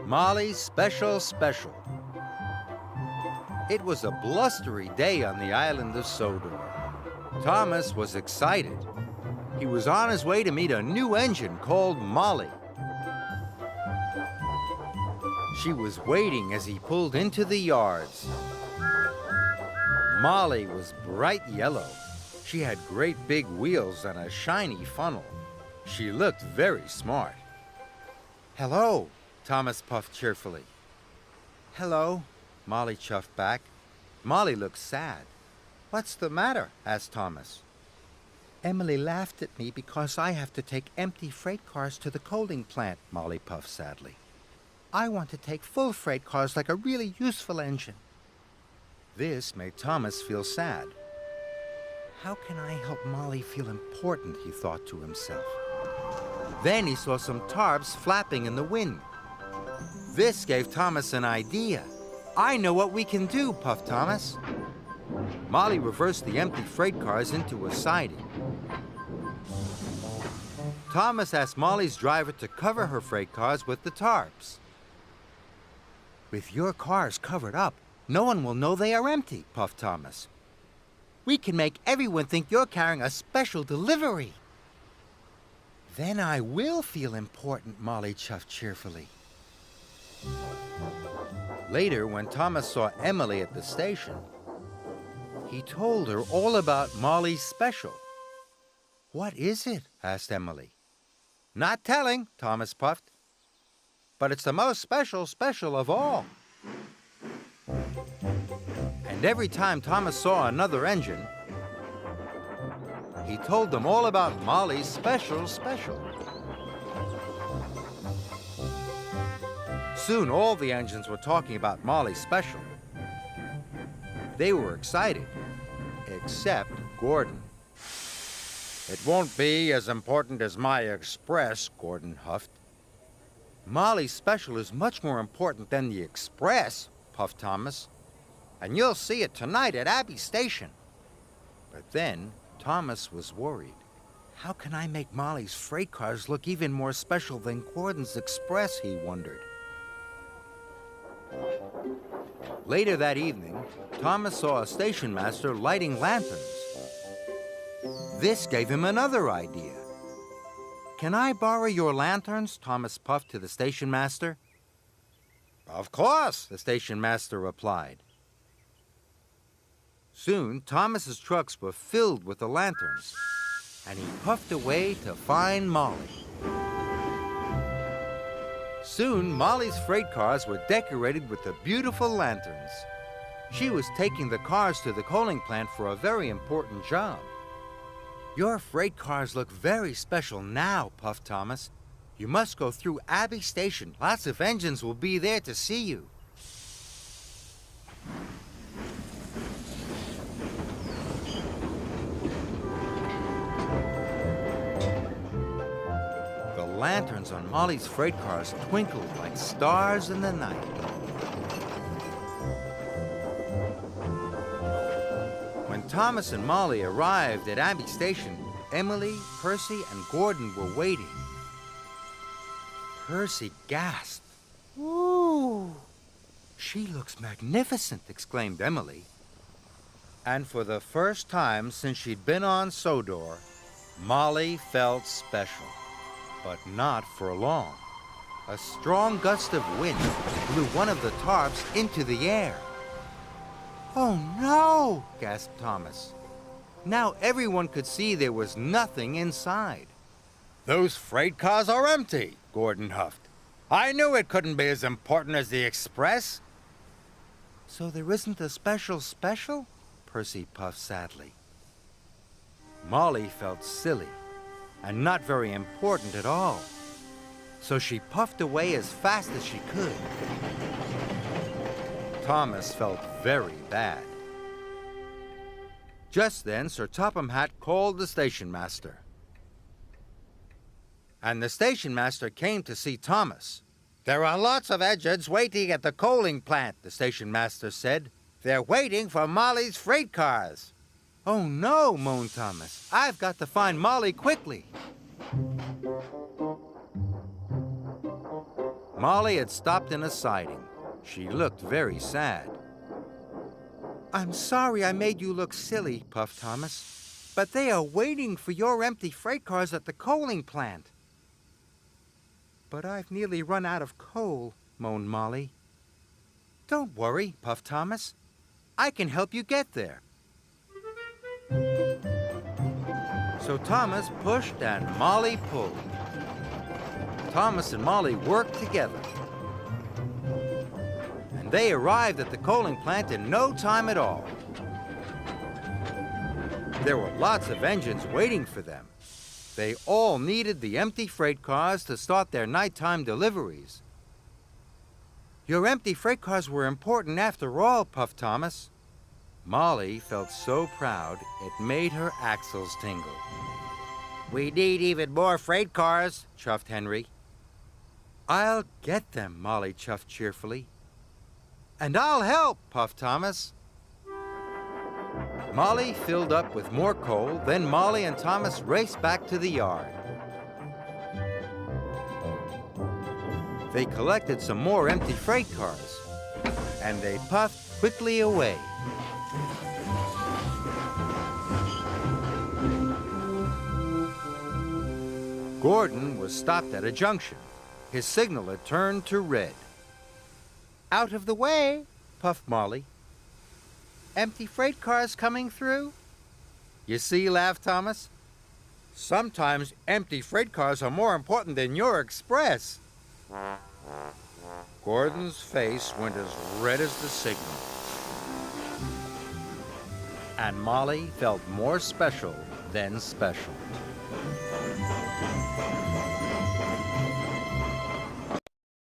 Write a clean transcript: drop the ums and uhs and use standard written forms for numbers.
Molly's Special Special. It was a blustery day on the island of Sodor. Thomas was excited. He was on his way to meet a new engine called Molly. She was waiting as he pulled into the yards. Molly was bright yellow. She had great big wheels and a shiny funnel. She looked very smart. "Hello," Thomas puffed cheerfully. "Hello," Molly chuffed back. Molly looked sad. "What's the matter?" asked Thomas. "Emily laughed at me because I have to take empty freight cars to the coaling plant," Molly puffed sadly. "I want to take full freight cars like a really useful engine." This made Thomas feel sad. How can I help Molly feel important, he thought to himself. Then he saw some tarps flapping in the wind. This gave Thomas an idea. "I know what we can do," puffed Thomas. Molly reversed the empty freight cars into a siding. Thomas asked Molly's driver to cover her freight cars with the tarps. "With your cars covered up, no one will know they are empty," puffed Thomas. "We can make everyone think you're carrying a special delivery." "Then I will feel important," Molly chuffed cheerfully. Later, when Thomas saw Emily at the station, he told her all about Molly's special. "What is it?" asked Emily. "Not telling," Thomas puffed. "But it's the most special of all." And every time Thomas saw another engine, he told them all about Molly's special. Soon all the engines were talking about Molly's special. They were excited, except Gordon. "It won't be as important as my Express," Gordon huffed. "Molly's special is much more important than the Express," puffed Thomas. "And you'll see it tonight at Abbey Station." But then Thomas was worried. How can I make Molly's freight cars look even more special than Gordon's Express, he wondered. Later that evening, Thomas saw a station master lighting lanterns. This gave him another idea. "Can I borrow your lanterns?" Thomas puffed to the station master. "Of course," the station master replied. Soon, Thomas's trucks were filled with the lanterns, and he puffed away to find Molly. Soon, Molly's freight cars were decorated with the beautiful lanterns. She was taking the cars to the coaling plant for a very important job. "Your freight cars look very special now," puffed Thomas. "You must go through Abbey Station. Lots of engines will be there to see you." The lanterns on Molly's freight cars twinkled like stars in the night. When Thomas and Molly arrived at Abbey Station, Emily, Percy, and Gordon were waiting. Percy gasped. "Ooh, she looks magnificent," exclaimed Emily. And for the first time since she'd been on Sodor, Molly felt special. But not for long. A strong gust of wind blew one of the tarps into the air. "Oh no!" gasped Thomas. Now everyone could see there was nothing inside. "Those freight cars are empty," Gordon huffed. "I knew it couldn't be as important as the Express." "So there isn't a special?" Percy puffed sadly. Molly felt silly and not very important at all. So she puffed away as fast as she could. Thomas felt very bad. Just then, Sir Topham Hatt called the station master. And the station master came to see Thomas. "There are lots of engines waiting at the coaling plant," the station master said. "They're waiting for Molly's freight cars." "Oh no," moaned Thomas. "I've got to find Molly quickly." Molly had stopped in a siding. She looked very sad. I'm sorry I made you look silly, Puff Thomas, but they are waiting for your empty freight cars at the coaling plant. But I've nearly run out of coal, moaned Molly. Don't worry, Puff Thomas. I can help you get there. So Thomas pushed and Molly pulled. Thomas and Molly worked together. And they arrived at the coaling plant in no time at all. There were lots of engines waiting for them. They all needed the empty freight cars to start their nighttime deliveries. Your empty freight cars were important after all, Puff Thomas. Molly felt so proud it made her axles tingle. We need even more freight cars, chuffed Henry. I'll get them, Molly chuffed cheerfully. And I'll help, puffed Thomas. Molly filled up with more coal, then Molly and Thomas raced back to the yard. They collected some more empty freight cars, and they puffed quickly away. Gordon was stopped at a junction. His signal had turned to red. Out of the way, puffed Molly. Empty freight cars coming through? You see, laughed Thomas. Sometimes empty freight cars are more important than your express. Gordon's face went as red as the signal. And Molly felt more special than special.